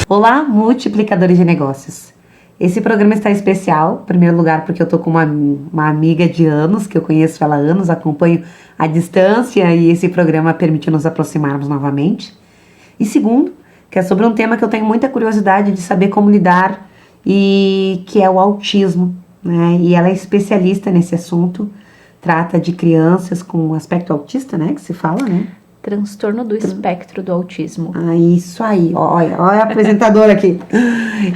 Olá, multiplicadores de negócios. Esse programa está especial, em primeiro lugar porque eu tô com uma amiga de anos, que eu conheço ela há anos, acompanho à distância e esse programa permite nos aproximarmos novamente. E segundo, que é sobre um tema que eu tenho muita curiosidade de saber como lidar, e que é o autismo, né? E ela é especialista nesse assunto, trata de crianças com aspecto autista, né? Que se fala, né? Transtorno do espectro do autismo. Ah, isso aí, olha a apresentadora aqui.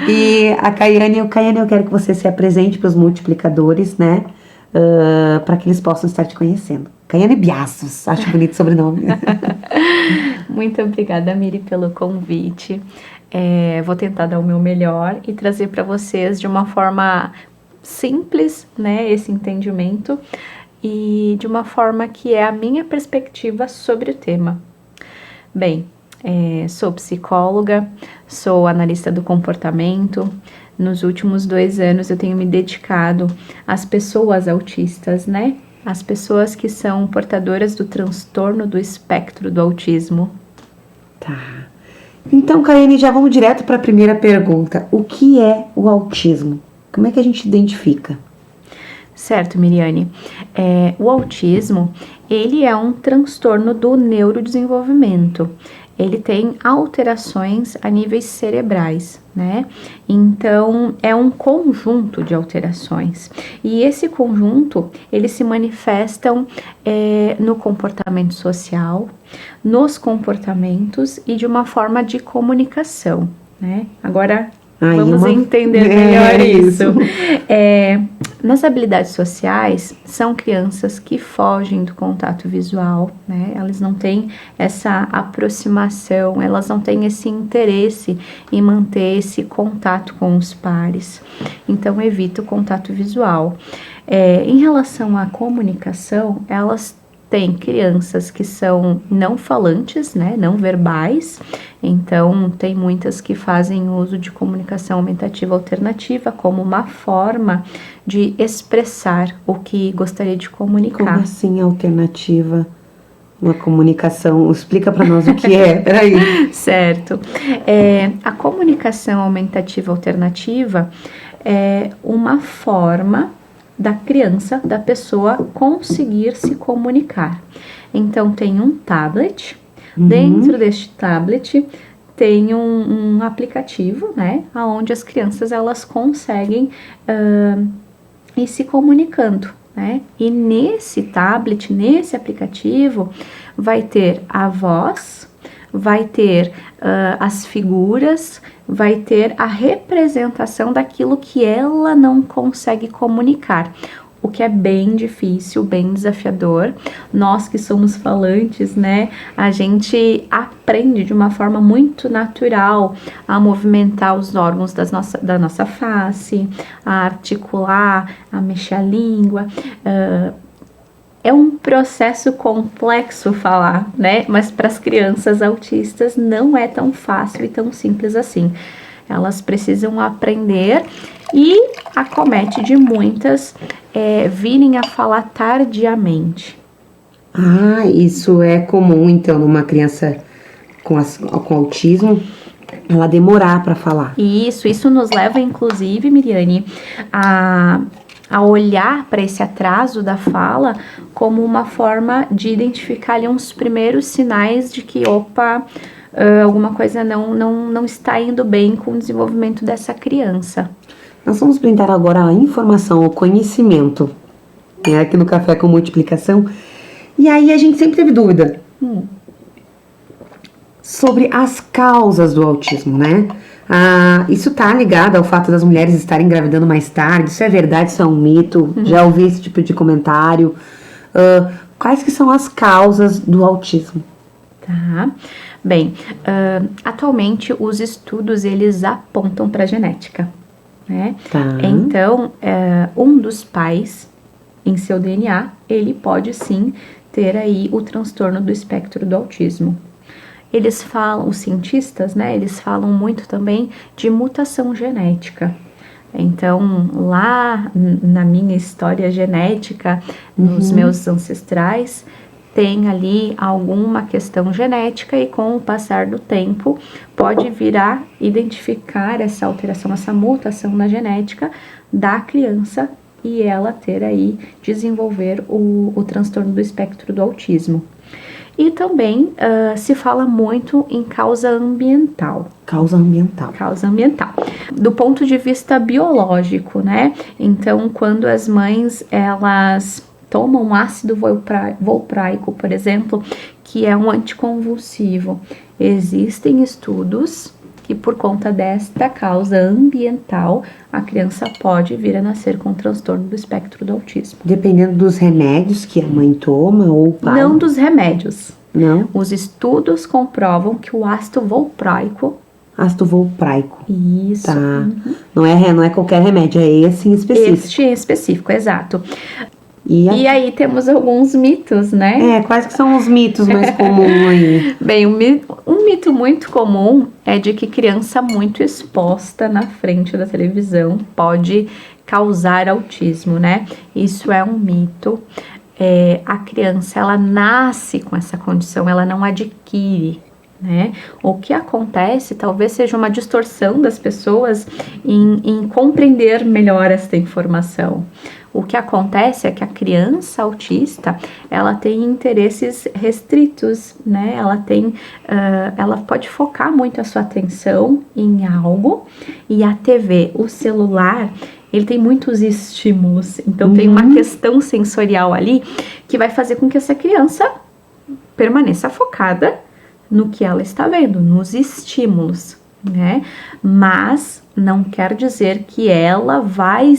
E a Caiane, eu quero que você se apresente para os multiplicadores, né? Para que eles possam estar te conhecendo. Caiane Biastos, acho bonito o sobrenome. Muito obrigada, Miri, pelo convite. Vou tentar dar o meu melhor e trazer para vocês de uma forma simples, né, esse entendimento e de uma forma que é a minha perspectiva sobre o tema. Bem, sou psicóloga, sou analista do comportamento. Nos últimos 2 anos eu tenho me dedicado às pessoas autistas, né? As pessoas que são portadoras do transtorno do espectro do autismo. Tá. Então, Caiane, já vamos direto para a primeira pergunta. O que é o autismo? Como é que a gente identifica? Certo, Miriane. O autismo, ele é um transtorno do neurodesenvolvimento. Ele tem alterações a níveis cerebrais, né? Então, é um conjunto de alterações. E esse conjunto, eles se manifestam no comportamento social, nos comportamentos e de uma forma de comunicação, né? Agora, vamos entender melhor isso. Nas habilidades sociais, são crianças que fogem do contato visual, né? Elas não têm essa aproximação, elas não têm esse interesse em manter esse contato com os pares. Então, evita o contato visual. Em relação à comunicação, elas tem crianças que são não falantes, né, não verbais, então tem muitas que fazem uso de comunicação aumentativa alternativa como uma forma de expressar o que gostaria de comunicar. Como assim alternativa? Uma comunicação, explica para nós o que é, peraí. Certo. A comunicação aumentativa alternativa é uma forma da criança, da pessoa conseguir se comunicar. Então, tem um tablet, dentro deste tablet tem um aplicativo, né, onde as crianças, elas conseguem ir se comunicando, né, e nesse tablet, nesse aplicativo, vai ter a voz, vai ter as figuras, vai ter a representação daquilo que ela não consegue comunicar, o que é bem difícil, bem desafiador. Nós que somos falantes, né, a gente aprende de uma forma muito natural a movimentar os órgãos da nossa face, a articular, a mexer a língua. É um processo complexo falar, né? Mas para as crianças autistas não é tão fácil e tão simples assim. Elas precisam aprender e acomete de muitas virem a falar tardiamente. Ah, isso é comum então numa criança com autismo, ela demorar para falar. Isso nos leva inclusive, Miriane, a olhar para esse atraso da fala como uma forma de identificar ali uns primeiros sinais de que, alguma coisa não está indo bem com o desenvolvimento dessa criança. Nós vamos brindar agora a informação, o conhecimento, né, aqui no Café com Multiplicação. E aí a gente sempre teve dúvida sobre as causas do autismo, né? Isso tá ligado ao fato das mulheres estarem engravidando mais tarde. Isso é verdade, isso é um mito? Já ouvi esse tipo de comentário. Quais que são as causas do autismo? Tá. Bem, atualmente os estudos, eles apontam para a genética, né? Tá. Então, um dos pais, em seu DNA, ele pode sim ter aí o transtorno do espectro do autismo. Eles falam, os cientistas, né, eles falam muito também de mutação genética. Então, lá na minha história genética, nos meus ancestrais, tem ali alguma questão genética e com o passar do tempo pode vir a identificar essa alteração, essa mutação na genética da criança e ela ter aí, desenvolver o transtorno do espectro do autismo. E também se fala muito em causa ambiental. Causa ambiental. Causa ambiental. Do ponto de vista biológico, né? Então, quando as mães, elas tomam ácido valproico, por exemplo, que é um anticonvulsivo, existem estudos que por conta desta causa ambiental, a criança pode vir a nascer com transtorno do espectro do autismo. Dependendo dos remédios que a mãe toma ou o pai? Não dos remédios. Não? Os estudos comprovam que o ácido valproico... Ácido valproico. Isso. Tá. Não é qualquer remédio, é esse em específico. Este em específico, exato. E aí temos alguns mitos, né? Quais que são os mitos mais comuns aí? Bem, um mito muito comum é de que criança muito exposta na frente da televisão pode causar autismo, né? Isso é um mito. A criança, ela nasce com essa condição, ela não adquire, né? O que acontece talvez seja uma distorção das pessoas em compreender melhor esta informação. O que acontece é que a criança autista, ela tem interesses restritos, né? Ela pode focar muito a sua atenção em algo, e a TV, o celular, ele tem muitos estímulos. Então tem uma questão sensorial ali que vai fazer com que essa criança permaneça focada no que ela está vendo, nos estímulos, né? Mas não quer dizer que ela vai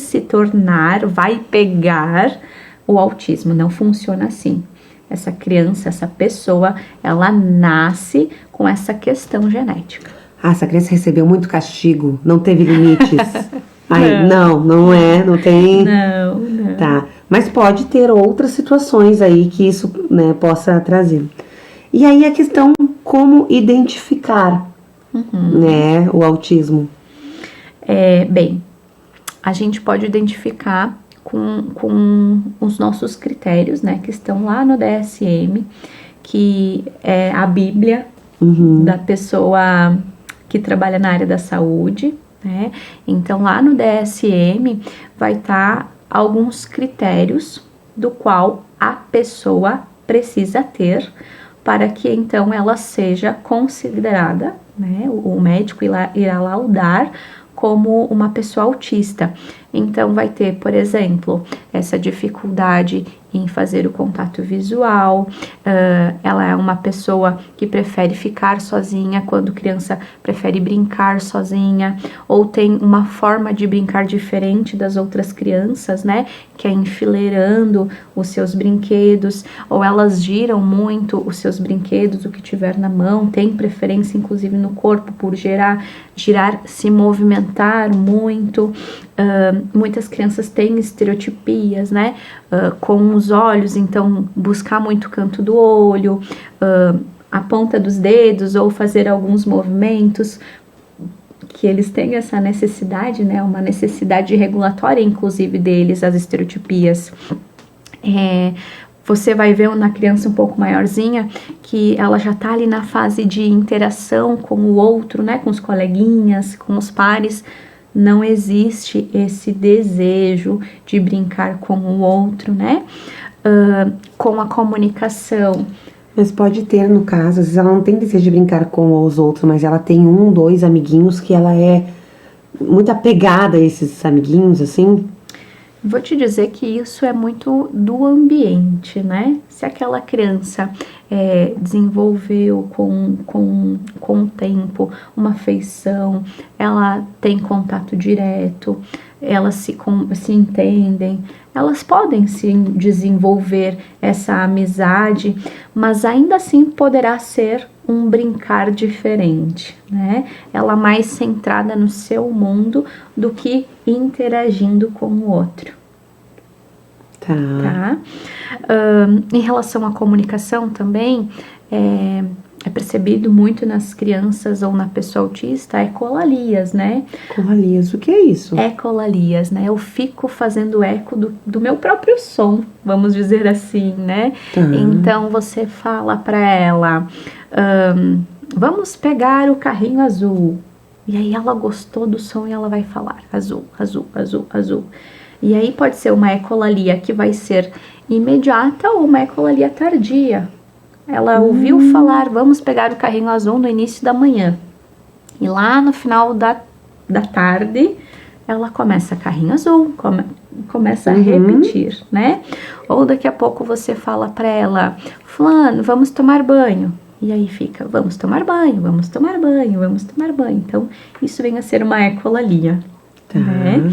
pegar o autismo. Não funciona assim. Essa criança, essa pessoa, ela nasce com essa questão genética. Essa criança recebeu muito castigo, não teve limites. Não tem. Não. Tá. Mas pode ter outras situações aí que isso, né, possa trazer. E aí a questão, como identificar, né, o autismo? Bem, a gente pode identificar com os nossos critérios, né, que estão lá no DSM, que é a Bíblia da pessoa que trabalha na área da saúde, né? Então lá no DSM vai estar alguns critérios do qual a pessoa precisa ter para que então ela seja considerada, né? O médico irá laudar como uma pessoa autista. Então vai ter, por exemplo, essa dificuldade em fazer o contato visual, ela é uma pessoa que prefere ficar sozinha, quando criança prefere brincar sozinha, ou tem uma forma de brincar diferente das outras crianças, né, que é enfileirando os seus brinquedos, ou elas giram muito os seus brinquedos, o que tiver na mão, tem preferência inclusive no corpo por girar, se movimentar muito. Muitas crianças têm estereotipias, né, com os olhos, então buscar muito o canto do olho, a ponta dos dedos, ou fazer alguns movimentos que eles têm essa necessidade, né, uma necessidade regulatória inclusive deles, as estereotipias. Você vai ver na criança um pouco maiorzinha que ela já tá ali na fase de interação com o outro, né, com os coleguinhas, com os pares. Não existe esse desejo de brincar com o outro, né? Com a comunicação. Mas pode ter, no caso, às vezes ela não tem desejo de brincar com os outros, mas ela tem 1, 2 amiguinhos que ela é muito apegada a esses amiguinhos, assim. Vou te dizer que isso é muito do ambiente, né? Se aquela criança desenvolveu com o tempo uma afeição, ela tem contato direto, elas se entendem, elas podem sim desenvolver essa amizade, mas ainda assim poderá ser um brincar diferente, né? Ela mais centrada no seu mundo do que interagindo com o outro. Tá? Em relação à comunicação também, é percebido muito nas crianças ou na pessoa autista, é ecolalias, né? Ecolalias, o que é isso? Ecolalias, né? Eu fico fazendo eco do meu próprio som, vamos dizer assim, né? Tá. Então você fala para ela, vamos pegar o carrinho azul. E aí ela gostou do som e ela vai falar azul, azul, azul, azul. E aí pode ser uma ecolalia que vai ser imediata ou uma ecolalia tardia. Ela ouviu falar, vamos pegar o carrinho azul no início da manhã. E lá no final da tarde, ela começa carrinho azul, começa a repetir, né? Ou daqui a pouco você fala para ela, fulano, vamos tomar banho. E aí fica, vamos tomar banho, vamos tomar banho, vamos tomar banho. Então, isso vem a ser uma ecolalia, Tá. né?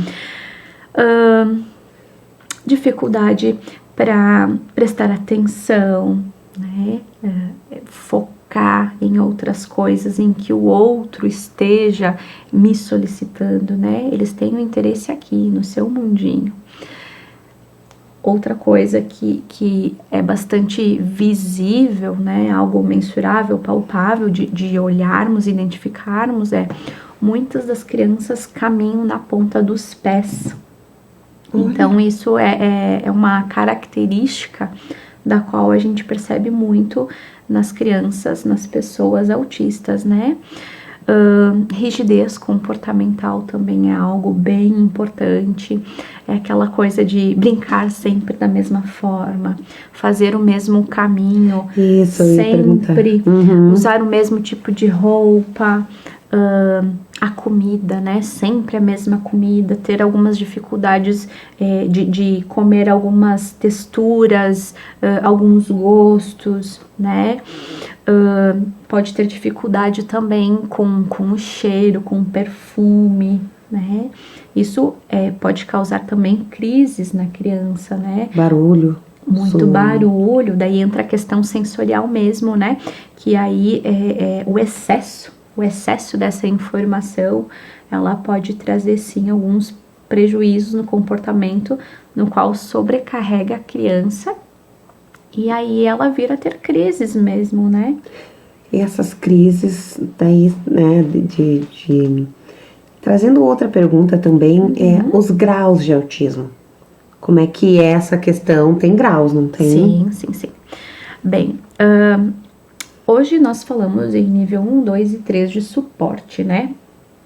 Dificuldade para prestar atenção, né? Focar em outras coisas, em que o outro esteja me solicitando, né? Eles têm um interesse aqui, no seu mundinho. Outra coisa que é bastante visível, né? Algo mensurável, palpável, de olharmos, identificarmos, muitas das crianças caminham na ponta dos pés. Então, isso é uma característica da qual a gente percebe muito nas crianças, nas pessoas autistas, né? Rigidez comportamental também é algo bem importante. É aquela coisa de brincar sempre da mesma forma, fazer o mesmo caminho, Isso, sempre usar o mesmo tipo de roupa, a comida, né? Sempre a mesma comida, ter algumas dificuldades de comer algumas texturas, alguns gostos, né? Pode ter dificuldade também com o cheiro, com o perfume, né? Isso pode causar também crises na criança, né? Barulho. Muito barulho, daí entra a questão sensorial mesmo, né? Que aí o excesso dessa informação, ela pode trazer sim alguns prejuízos no comportamento, no qual sobrecarrega a criança, e aí ela vira a ter crises mesmo, né? E essas crises, daí, né, trazendo outra pergunta também, os graus de autismo. Como é que é essa questão? Tem graus, não tem? Sim. Bem, hoje nós falamos em nível 1, 2 e 3 de suporte, né?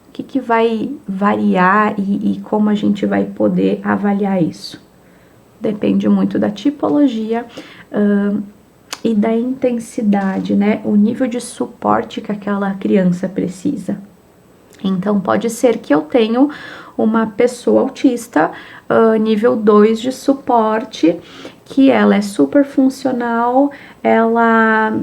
O que vai variar e como a gente vai poder avaliar isso? Depende muito da tipologia e da intensidade, né? O nível de suporte que aquela criança precisa. Então, pode ser que eu tenha uma pessoa autista nível 2 de suporte, que ela é super funcional, ela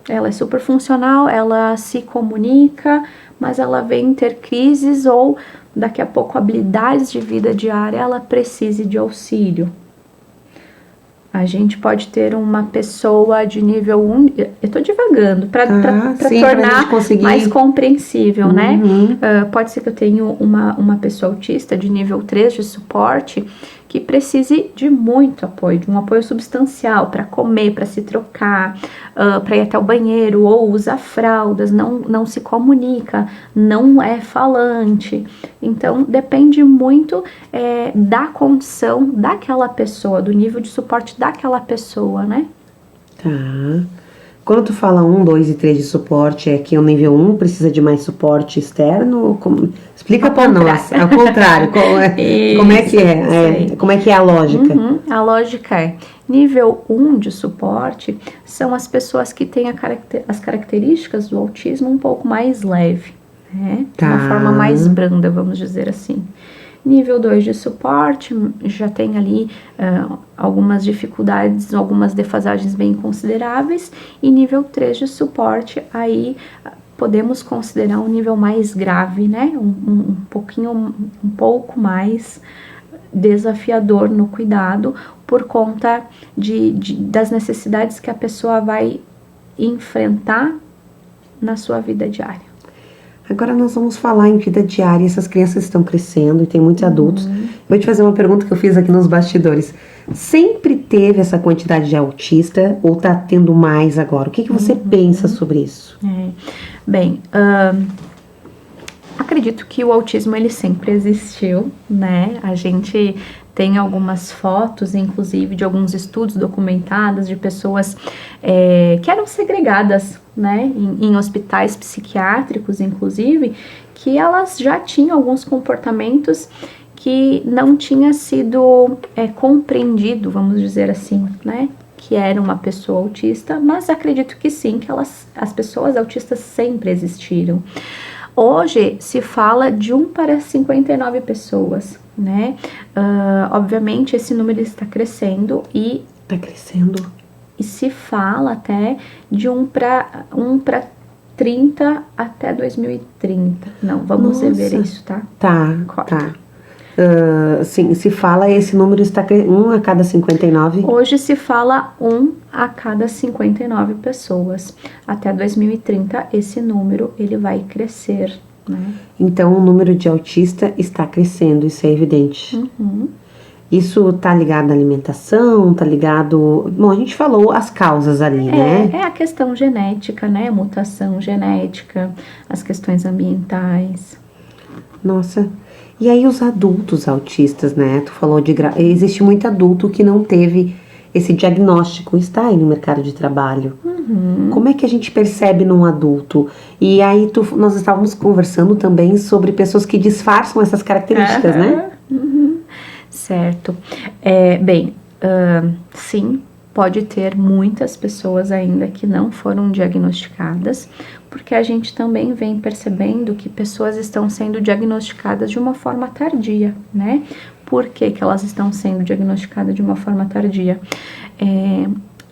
é super funcional, ela se comunica, mas ela vem ter crises ou daqui a pouco habilidades de vida diária, ela precise de auxílio. A gente pode ter uma pessoa de nível 1, eu tô divagando, para tornar mais compreensível, né? Pode ser que eu tenha uma pessoa autista de nível 3 de suporte que precise de muito apoio, de um apoio substancial para comer, para se trocar, para ir até o banheiro, ou usa fraldas, não se comunica, não é falante. Então, depende muito da condição daquela pessoa, do nível de suporte daquela pessoa, né? Tá. Quando tu fala 1, 2 e 3 de suporte, é que o nível 1 precisa de mais suporte externo? Explica para nós. Ao contrário. Como é que é? Como é que é a lógica? A lógica é, nível 1 de suporte são as pessoas que têm as características do autismo um pouco mais leve, né? Tá. Uma forma mais branda, vamos dizer assim. Nível 2 de suporte já tem ali algumas dificuldades, algumas defasagens bem consideráveis. E nível 3 de suporte, aí podemos considerar um nível mais grave, né? Um pouco mais desafiador no cuidado, por conta das necessidades que a pessoa vai enfrentar na sua vida diária. Agora nós vamos falar em vida diária. Essas crianças estão crescendo e tem muitos adultos. Vou te fazer uma pergunta que eu fiz aqui nos bastidores. Sempre teve essa quantidade de autista ou tá tendo mais agora? O que você pensa sobre isso? Bem, acredito que o autismo ele sempre existiu, né? A gente tem algumas fotos, inclusive, de alguns estudos documentados de pessoas que eram segregadas, né? Em hospitais psiquiátricos, inclusive, que elas já tinham alguns comportamentos que não tinha sido compreendido, vamos dizer assim, né? Que era uma pessoa autista, mas acredito que sim, que as pessoas autistas sempre existiram. Hoje se fala de 1 para 59 pessoas, né? Obviamente esse número está crescendo e... Tá crescendo. E se fala até de 1 para 30 até 2030. Não, vamos rever isso, tá? Tá. Sim, se fala esse número está 1 a cada 59? Hoje se fala 1 a cada 59 pessoas. Até 2030 esse número ele vai crescer, né? Então o número de autista está crescendo, isso é evidente. Isso tá ligado à alimentação, tá ligado... Bom, a gente falou as causas ali, né? É a questão genética, né? Mutação genética, as questões ambientais. Nossa... E aí os adultos autistas, né? Tu falou existe muito adulto que não teve esse diagnóstico, está aí no mercado de trabalho. Como é que a gente percebe num adulto? E aí nós estávamos conversando também sobre pessoas que disfarçam essas características, né? Certo. Sim, pode ter muitas pessoas ainda que não foram diagnosticadas, porque a gente também vem percebendo que pessoas estão sendo diagnosticadas de uma forma tardia, né? Por que elas estão sendo diagnosticadas de uma forma tardia?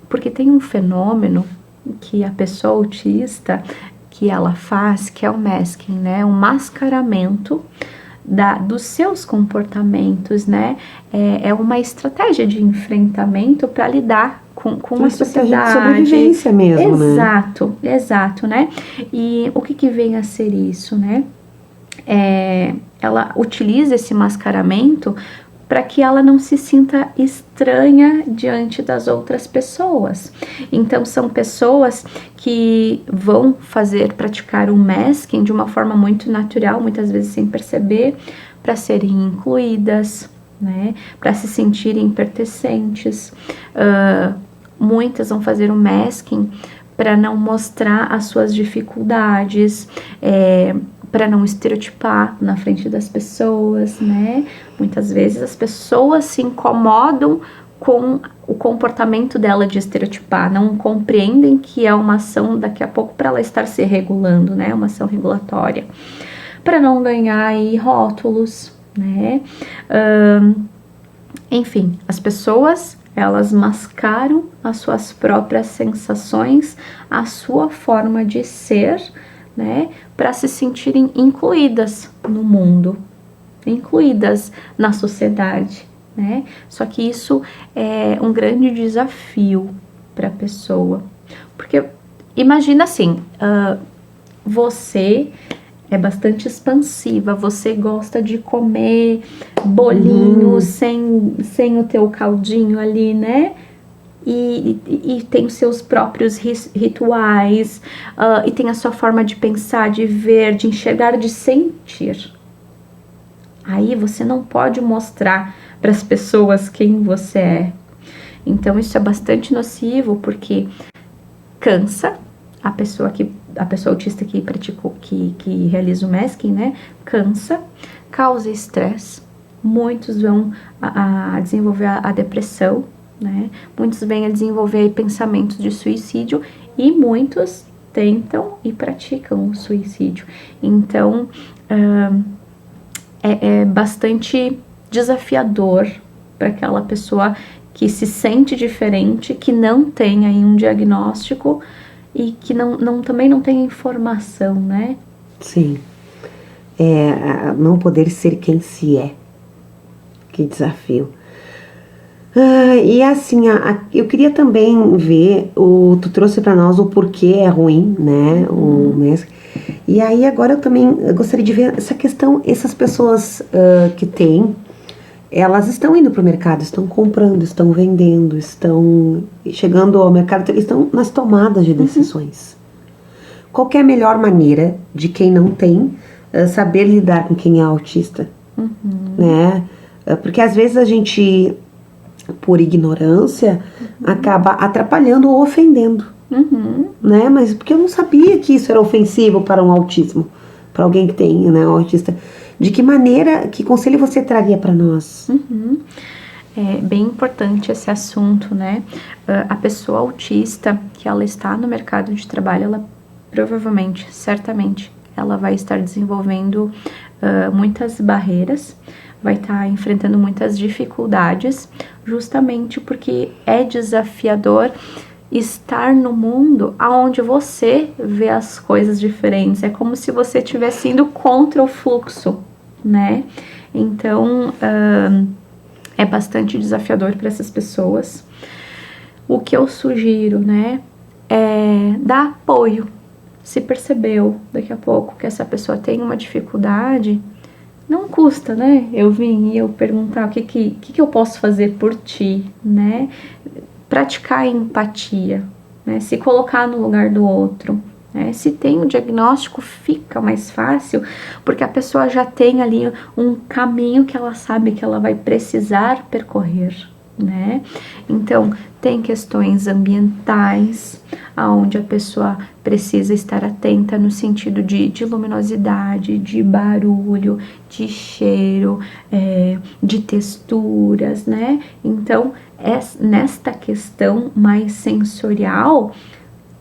Porque tem um fenômeno que a pessoa autista, que ela faz, que é o masking, né? Um mascaramento dos seus comportamentos, né? É uma estratégia de enfrentamento para lidar com a sociedade. De sobrevivência mesmo, Exato, né? E o que vem a ser isso, né? Ela utiliza esse mascaramento para que ela não se sinta estranha diante das outras pessoas. Então, são pessoas que vão praticar o masking de uma forma muito natural, muitas vezes sem perceber, para serem incluídas, né? Para se sentirem pertencentes. Muitas vão fazer o masking para não mostrar as suas dificuldades, para não estereotipar na frente das pessoas, né? Muitas vezes as pessoas se incomodam com o comportamento dela de estereotipar, não compreendem que é uma ação daqui a pouco para ela estar se regulando, né? Uma ação regulatória, para não ganhar aí rótulos, né? Enfim, as pessoas, elas mascaram as suas próprias sensações, a sua forma de ser, né, para se sentirem incluídas no mundo, incluídas na sociedade, né? Só que isso é um grande desafio para a pessoa, porque imagina assim, você é bastante expansiva, você gosta de comer bolinho sem o teu caldinho ali, né? E tem os seus próprios rituais, e tem a sua forma de pensar, de ver, de enxergar, de sentir. Aí você não pode mostrar para as pessoas quem você é. Então isso é bastante nocivo, porque cansa a pessoa autista que realiza o masking, né? Cansa, causa estresse. Muitos vão a desenvolver a depressão, né? Muitos vêm a desenvolver pensamentos de suicídio e muitos tentam e praticam o suicídio. Então, é bastante desafiador para aquela pessoa que se sente diferente, que não tem aí um diagnóstico e que também não tem informação, né? Sim. Não poder ser quem se é. Que desafio. E assim, eu queria também ver, tu trouxe para nós o porquê é ruim, né, o masking. E aí agora eu gostaria de ver essa questão, essas pessoas que têm elas estão indo para o mercado, estão comprando, estão vendendo, estão chegando ao mercado, estão nas tomadas de decisões. Qual que é a melhor maneira de quem não tem saber lidar com quem é autista? Né? Porque às vezes a gente, por ignorância, acaba atrapalhando ou ofendendo. Né? Mas porque eu não sabia que isso era ofensivo para um autismo, para alguém que tem, né, um autista. De que maneira, que conselho você traria para nós? É bem importante esse assunto, né? A pessoa autista, que ela está no mercado de trabalho, ela provavelmente, certamente, ela vai estar desenvolvendo muitas barreiras, vai estar enfrentando muitas dificuldades, justamente porque é desafiador estar no mundo onde você vê as coisas diferentes. É como se você estivesse indo contra o fluxo, né? Então, é bastante desafiador para essas pessoas. O que eu sugiro, né, é dar apoio. Se percebeu daqui a pouco que essa pessoa tem uma dificuldade, não custa, né? Eu vim e eu perguntar o que eu posso fazer por ti, né? Praticar empatia, né? Se colocar no lugar do outro, né? Se tem um diagnóstico, fica mais fácil, porque a pessoa já tem ali um caminho que ela sabe que ela vai precisar percorrer, né? Então, tem questões ambientais, onde a pessoa precisa estar atenta no sentido de luminosidade, de barulho, de cheiro, de texturas, né? Então, nesta questão mais sensorial,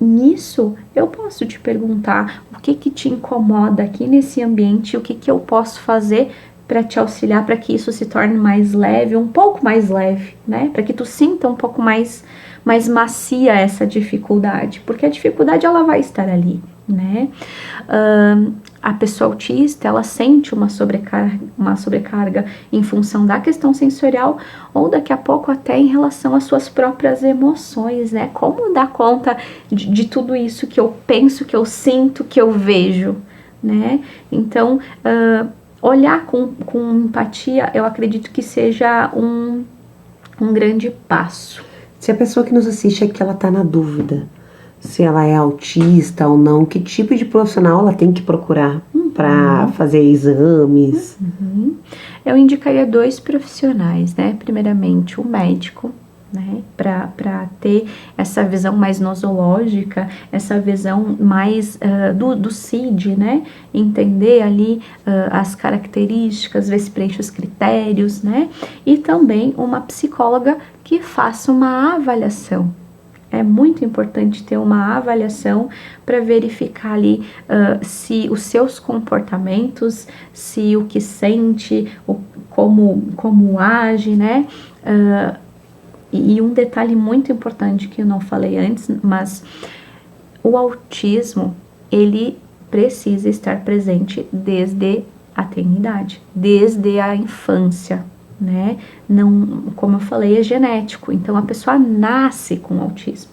nisso eu posso te perguntar o que te incomoda aqui nesse ambiente, o que eu posso fazer para te auxiliar, para que isso se torne mais leve, um pouco mais leve, né? Para que tu sinta um pouco mais macia essa dificuldade, porque a dificuldade ela vai estar ali, né? A pessoa autista, ela sente uma sobrecarga em função da questão sensorial, ou daqui a pouco até em relação às suas próprias emoções, né? Como dar conta de tudo isso que eu penso, que eu sinto, que eu vejo, né? Então, olhar com empatia, eu acredito que seja um grande passo. Se a pessoa que nos assiste aqui, ela tá na dúvida se ela é autista ou não, que tipo de profissional ela tem que procurar para fazer exames? Eu indicaria 2 profissionais, né? Primeiramente, o médico, né? Para ter essa visão mais nosológica, essa visão mais do CID, né? Entender ali as características, ver se preenche os critérios, né? E também uma psicóloga que faça uma avaliação. É muito importante ter uma avaliação para verificar ali se os seus comportamentos, se o que sente, como age, né? E um detalhe muito importante que eu não falei antes, mas o autismo, ele precisa estar presente desde a tenridade, desde a infância, né? Não, como eu falei, é genético, então a pessoa nasce com autismo.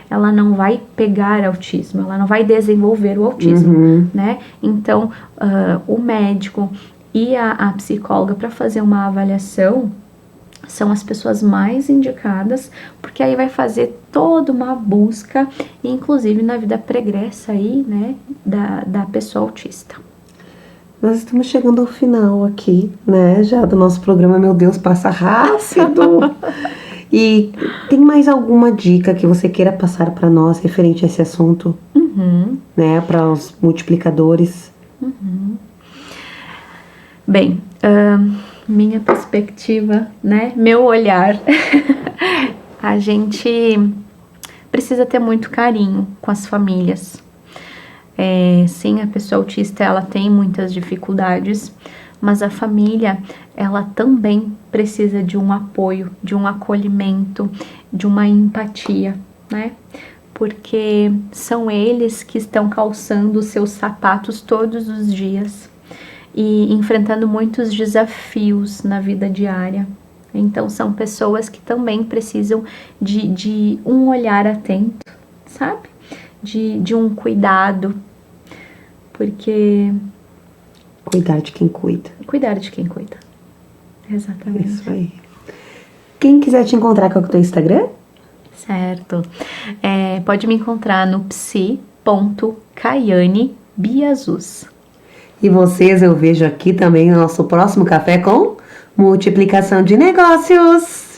Ela não vai pegar autismo, ela não vai desenvolver o autismo, né? Então, o médico e a psicóloga para fazer uma avaliação são as pessoas mais indicadas, porque aí vai fazer toda uma busca, inclusive na vida pregressa aí, né, da pessoa autista. Nós estamos chegando ao final aqui, né, já do nosso programa. Meu Deus, passa rápido. E tem mais alguma dica que você queira passar para nós referente a esse assunto, né, para os multiplicadores? Bem, minha perspectiva, né, meu olhar, a gente precisa ter muito carinho com as famílias. Sim, a pessoa autista, ela tem muitas dificuldades, mas a família, ela também precisa de um apoio, de um acolhimento, de uma empatia, né? Porque são eles que estão calçando os seus sapatos todos os dias e enfrentando muitos desafios na vida diária. Então, são pessoas que também precisam de um olhar atento, sabe? De um cuidado, porque... Cuidar de quem cuida. Cuidar de quem cuida. Exatamente. Isso aí. Quem quiser te encontrar, qual é o teu Instagram? Certo. Pode me encontrar no psi.caiane.biazus. E vocês eu vejo aqui também no nosso próximo café com multiplicação de negócios.